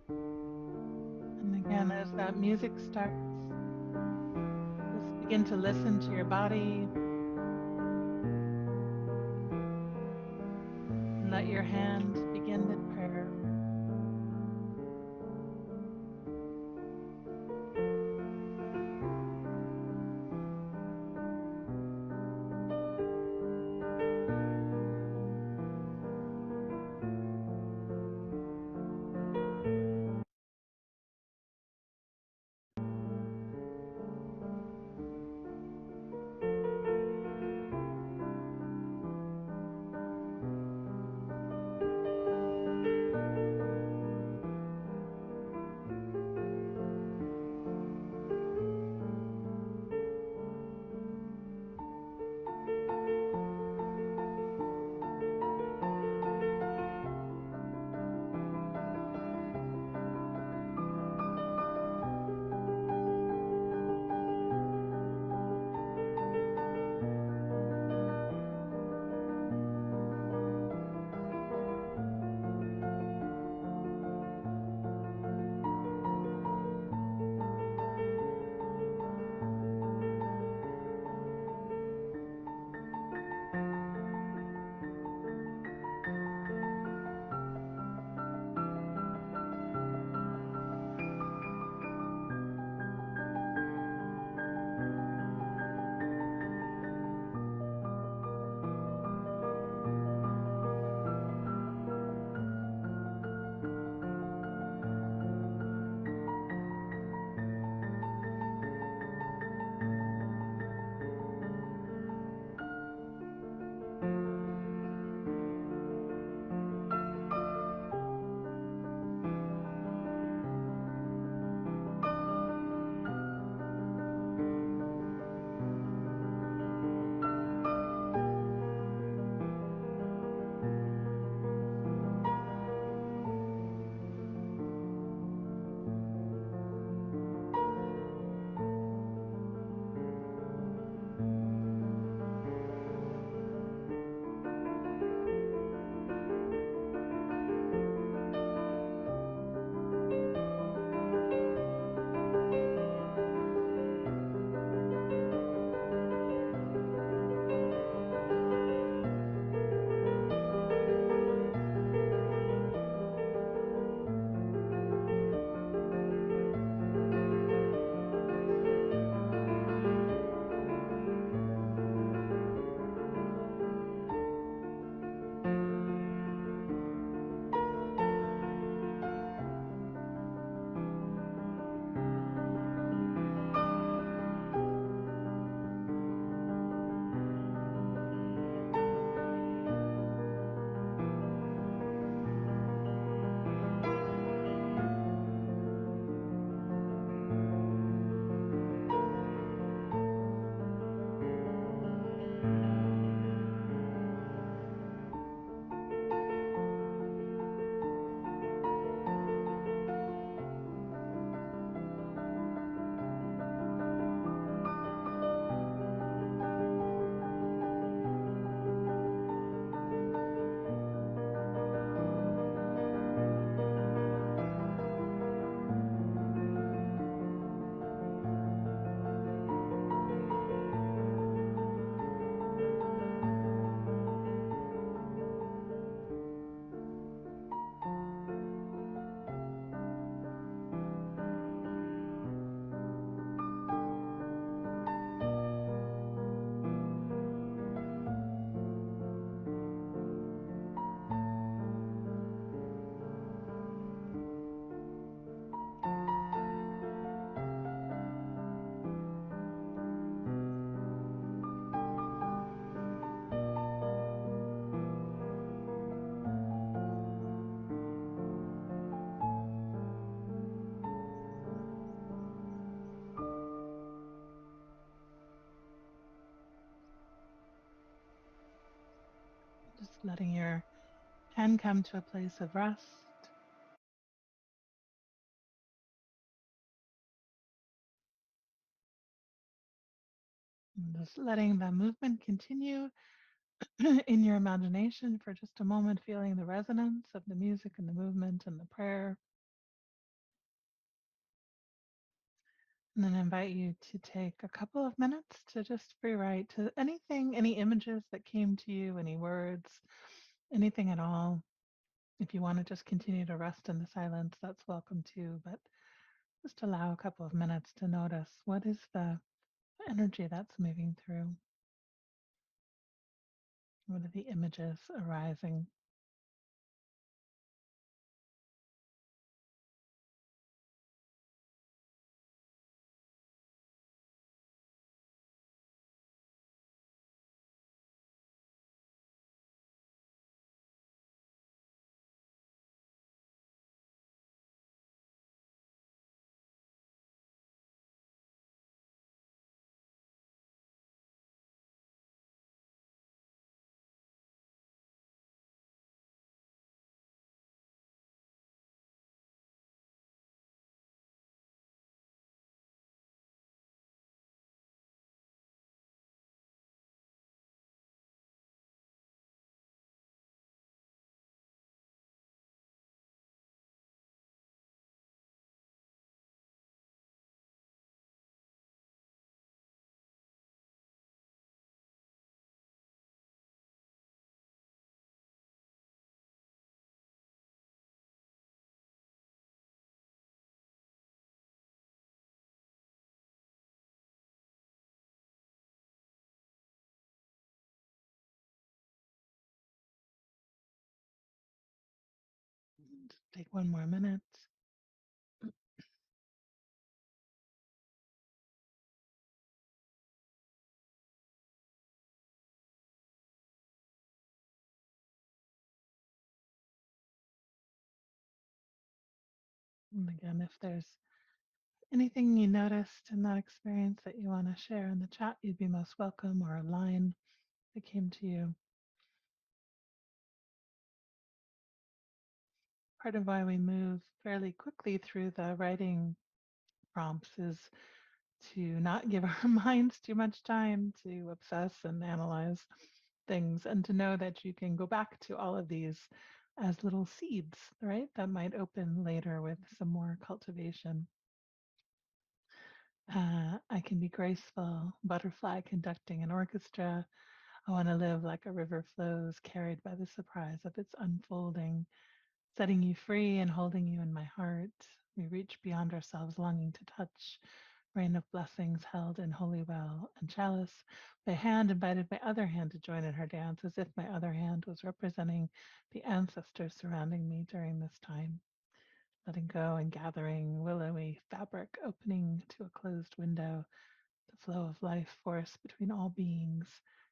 And again, as that music starts, just begin to listen to your body and let your hand begin the prayer. letting your hand come to a place of rest. And just letting the movement continue in your imagination for just a moment, feeling the resonance of the music and the movement and the prayer. And then I invite you to take a couple of minutes to just free write to anything, any images that came to you, any words, anything at all. If you want to just continue to rest in the silence, that's welcome too. But just allow a couple of minutes to notice what is the energy that's moving through. What are the images arising? Just take one more minute. And again, if there's anything you noticed in that experience that you want to share in the chat, you'd be most welcome, or a line that came to you. Part of why we move fairly quickly through the writing prompts is to not give our minds too much time to obsess and analyze things, and to know that you can go back to all of these as little seeds, right? That might open later with some more cultivation. I can be graceful, butterfly conducting an orchestra. I want to live like a river flows, carried by the surprise of its unfolding, setting you free and holding you in my heart. We reach beyond ourselves, longing to touch. Rain of blessings held in holy well and chalice. My hand invited my other hand to join in her dance, as if my other hand was representing the ancestors surrounding me during this time. Letting go and gathering willowy fabric, opening to a closed window, the flow of life force between all beings,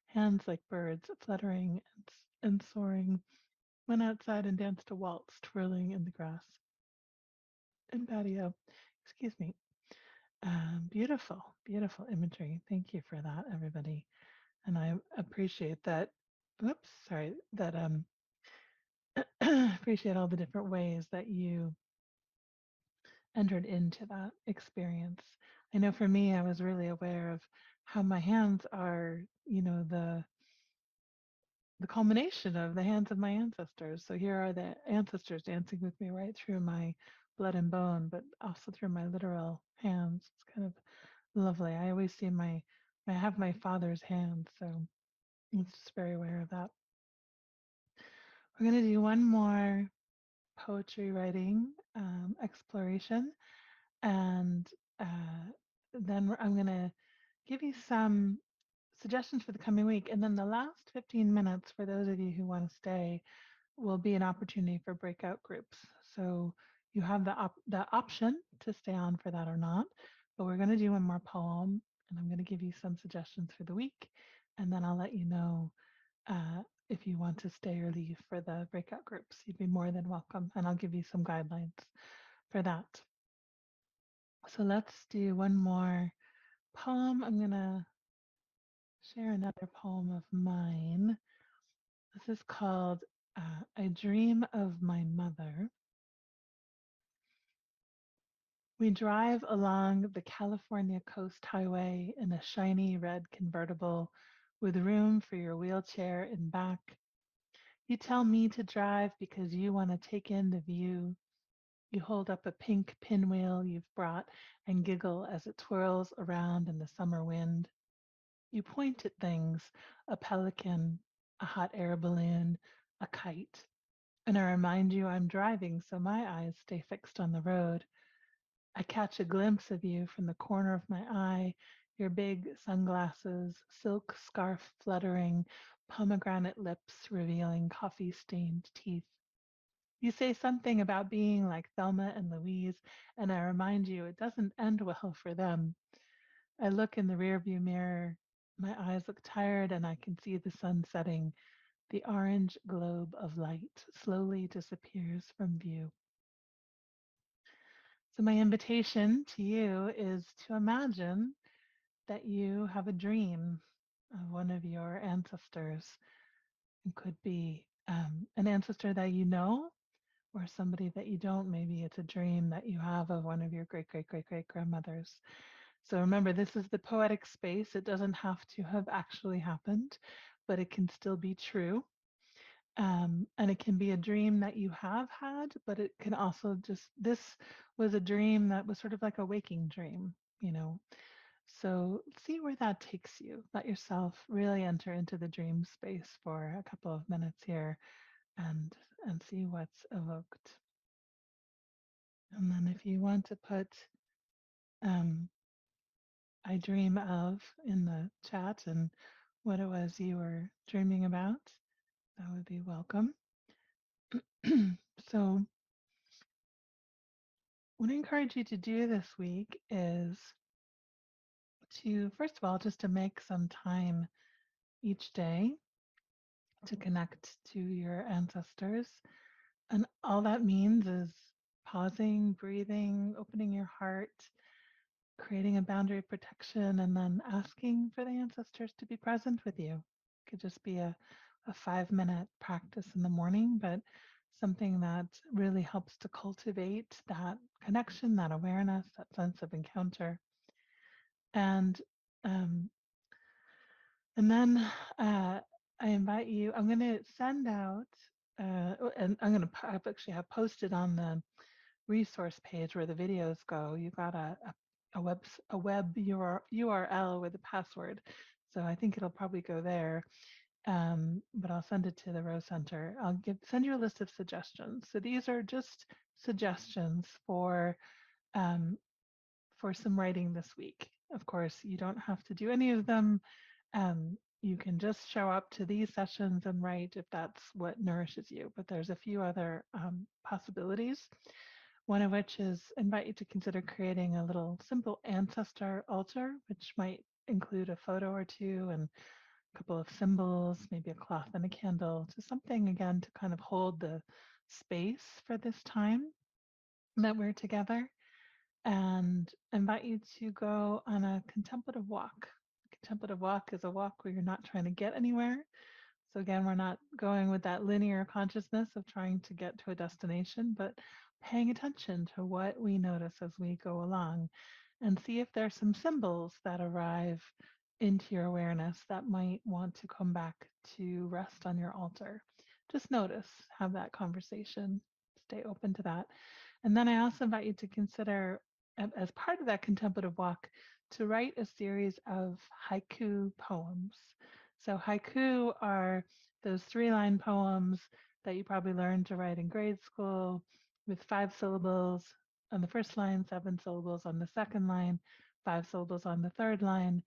hands like birds fluttering and soaring. Went outside and danced a waltz, twirling in the grass and patio. Excuse me. Beautiful, beautiful imagery. Thank you for that, everybody. And I appreciate that. Oops, sorry. That appreciate all the different ways that you entered into that experience. I know for me, I was really aware of how my hands are, the culmination of the hands of my ancestors. So here are the ancestors dancing with me right through my blood and bone, but also through my literal hands. It's kind of lovely. I always see I have my father's hands, so I'm just very aware of that. We're going to do one more poetry writing exploration, and then I'm going to give you some suggestions for the coming week. And then the last 15 minutes, for those of you who want to stay, will be an opportunity for breakout groups. So you have the option to stay on for that or not. But we're going to do one more poem, and I'm going to give you some suggestions for the week, and then I'll let you know if you want to stay or leave for the breakout groups. You'd be more than welcome, and I'll give you some guidelines for that. So let's do one more poem. I'm going to share another poem of mine. This is called I Dream of My Mother. We drive along the California Coast Highway in a shiny red convertible with room for your wheelchair in back. You tell me to drive because you want to take in the view. You hold up a pink pinwheel you've brought and giggle as it twirls around in the summer wind. You point at things, a pelican, a hot air balloon, a kite, and I remind you I'm driving so my eyes stay fixed on the road. I catch a glimpse of you from the corner of my eye, your big sunglasses, silk scarf fluttering, pomegranate lips revealing coffee stained teeth. You say something about being like Thelma and Louise, and I remind you it doesn't end well for them. I look in the rearview mirror. My eyes look tired, and I can see the sun setting. The orange globe of light slowly disappears from view. So, my invitation to you is to imagine that you have a dream of one of your ancestors. It could be an ancestor that you know or somebody that you don't. Maybe it's a dream that you have of one of your great, great, great, great grandmothers. So remember, this is the poetic space. It doesn't have to have actually happened, but it can still be true. And it can be a dream that you have had, but it can also just, this was a dream that was sort of like a waking dream, you know. So see where that takes you. Let yourself really enter into the dream space for a couple of minutes here and and see what's evoked. And then if you want to put um, I dream of in the chat and what it was you were dreaming about, that would be welcome. So, what I encourage you to do this week is to, first of all, just to make some time each day to connect to your ancestors. And all that means is pausing, breathing, opening your heart, creating a boundary of protection, and then asking for the ancestors to be present with you. It could just be a 5 minute practice in the morning, but something that really helps to cultivate that connection, that awareness, that sense of encounter. And um, and then I invite you. I'm going to send out, and I'm going to actually have posted on the resource page where the videos go. You got a web URL with a password, so I think it'll probably go there. But I'll send it to the Rose Center. Send you a list of suggestions. So these are just suggestions um, for some writing this week. Of course, you don't have to do any of them. You can just show up to these sessions and write if that's what nourishes you. But there's a few other possibilities. One of which is invite you to consider creating a little simple ancestor altar, which might include a photo or two and a couple of symbols, maybe a cloth and a candle, just something again to kind of hold the space for this time that we're together, and invite you to go on a contemplative walk. Contemplative walk is a walk where you're not trying to get anywhere. So again, we're not going with that linear consciousness of trying to get to a destination, but paying attention to what we notice as we go along and see if there's some symbols that arrive into your awareness that might want to come back to rest on your altar. Just notice, have that conversation, stay open to that. And then I also invite you to consider, as part of that contemplative walk, to write a series of haiku poems. So, haiku are those 3 line poems that you probably learned to write in grade school with 5 syllables on the first line, 7 syllables on the second line, 5 syllables on the third line,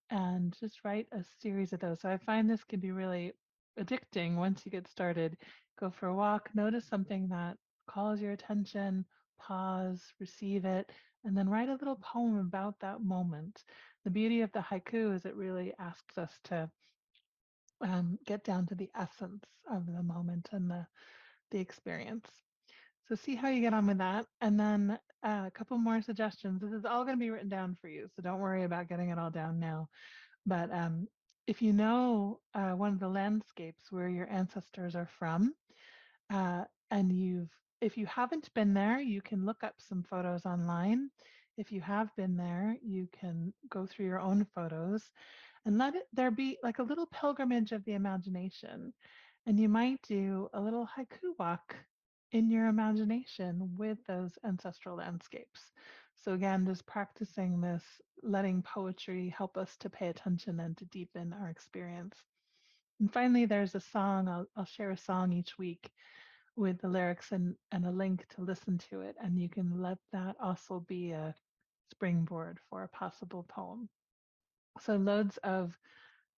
and just write a series of those. So I find this can be really addicting once you get started. Go for a walk, notice something that calls your attention, pause, receive it, and then write a little poem about that moment. The beauty of the haiku is it really asks us to get down to the essence of the moment and the experience. So see how you get on with that. And then a couple more suggestions. This is all going to be written down for you. So don't worry about getting it all down now. But if you know one of the landscapes where your ancestors are from, uh, and if you haven't been there, you can look up some photos online. If you have been there, you can go through your own photos and let it there be like a little pilgrimage of the imagination. And you might do a little haiku walk in your imagination with those ancestral landscapes. So again, just practicing this, letting poetry help us to pay attention and to deepen our experience. And finally, there's a song. I'll share a song each week with the lyrics and a link to listen to it. And you can let that also be a springboard for a possible poem. So, loads of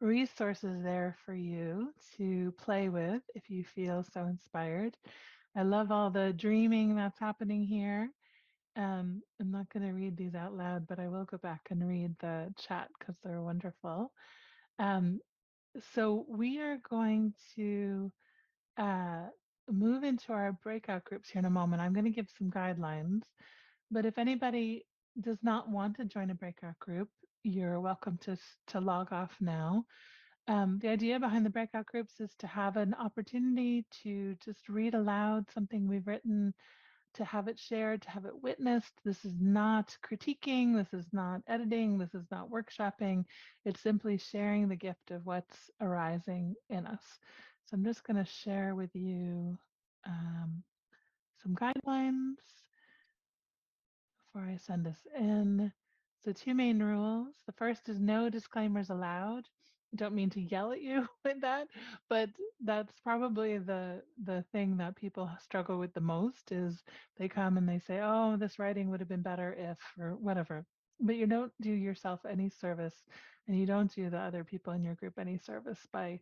resources there for you to play with if you feel so inspired. I love all the dreaming that's happening here. I'm not going to read these out loud, but I will go back and read the chat because they're wonderful. Um, so, we are going to uh, move into our breakout groups here in a moment. I'm going to give some guidelines, but if anybody does not want to join a breakout group, you're welcome to log off now. The idea behind the breakout groups is to have an opportunity to just read aloud something we've written, to have it shared, to have it witnessed. This is not critiquing, this is not editing, this is not workshopping. It's simply sharing the gift of what's arising in us. So I'm just going to share with you um, some guidelines before I send this in. So, two main rules. The first is no disclaimers allowed. I don't mean to yell at you with that, but that's probably the thing that people struggle with the most is they come and they say, "Oh, this writing would have been better if," or whatever. But you don't do yourself any service, and you don't do the other people in your group any service by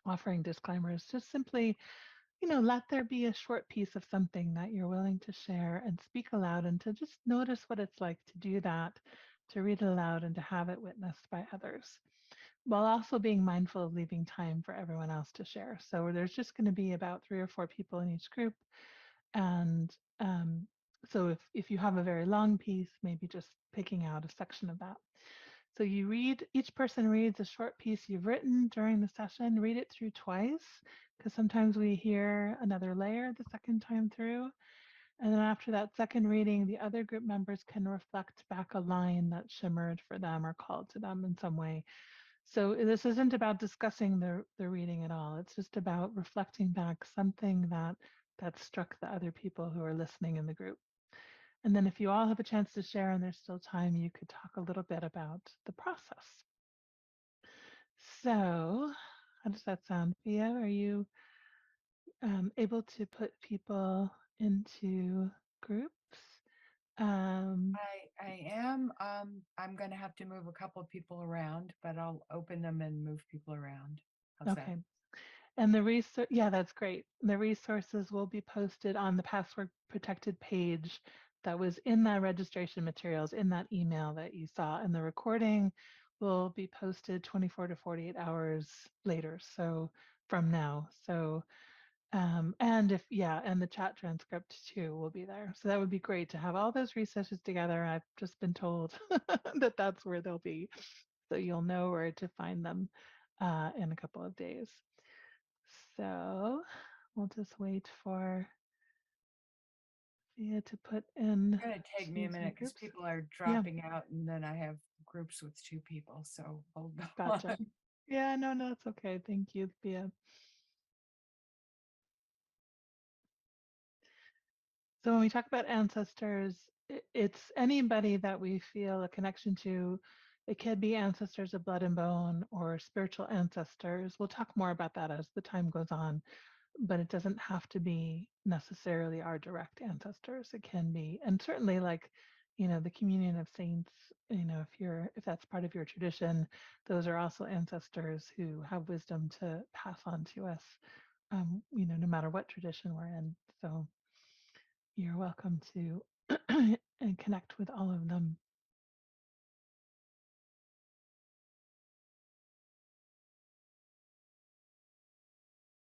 offering disclaimers. Just simply, let there be a short piece of something that you're willing to share and speak aloud and to just notice what it's like to do that, to read it aloud and to have it witnessed by others, while also being mindful of leaving time for everyone else to share. So there's just going to be about 3 or 4 people in each group. And so if you have a very long piece, maybe just picking out a section of that. So each person reads a short piece you've written during the session, read it through twice, because sometimes we hear another layer the second time through. And then after that second reading, the other group members can reflect back a line that shimmered for them or called to them in some way. So this isn't about discussing the reading at all. It's just about reflecting back something that struck the other people who are listening in the group. And then if you all have a chance to share and there's still time, you could talk a little bit about the process. So how does that sound, Pia? Are you able to put people into groups? Um, I am. I'm going to have to move a couple of people around, but I'll open them and move people around. How's that? okay. And the resource, yeah, that's great. The resources will be posted on the password protected page that was in that registration materials in that email that you saw. And the recording will be posted 24 to 48 hours later. So from now. So, and and the chat transcript too will be there. So that would be great to have all those resources together. I've just been told that that's where they'll be. So you'll know where to find them in a couple of days. So we'll just wait for Thea to put in. It's going to take me a Choose new minute because groups. people are Yeah, dropping out, and then I have groups with 2 people. So hold gotcha. on. Yeah, no, that's okay. Thank you, Thea. So when we talk about ancestors, it's anybody that we feel a connection to. It could be ancestors of blood and bone or spiritual ancestors. We'll talk more about that as the time goes on, but it doesn't have to be necessarily our direct ancestors. It can be, and certainly like, the communion of saints, if that's part of your tradition, those are also ancestors who have wisdom to pass on to us, no matter what tradition we're in. So you're welcome to and connect with all of them.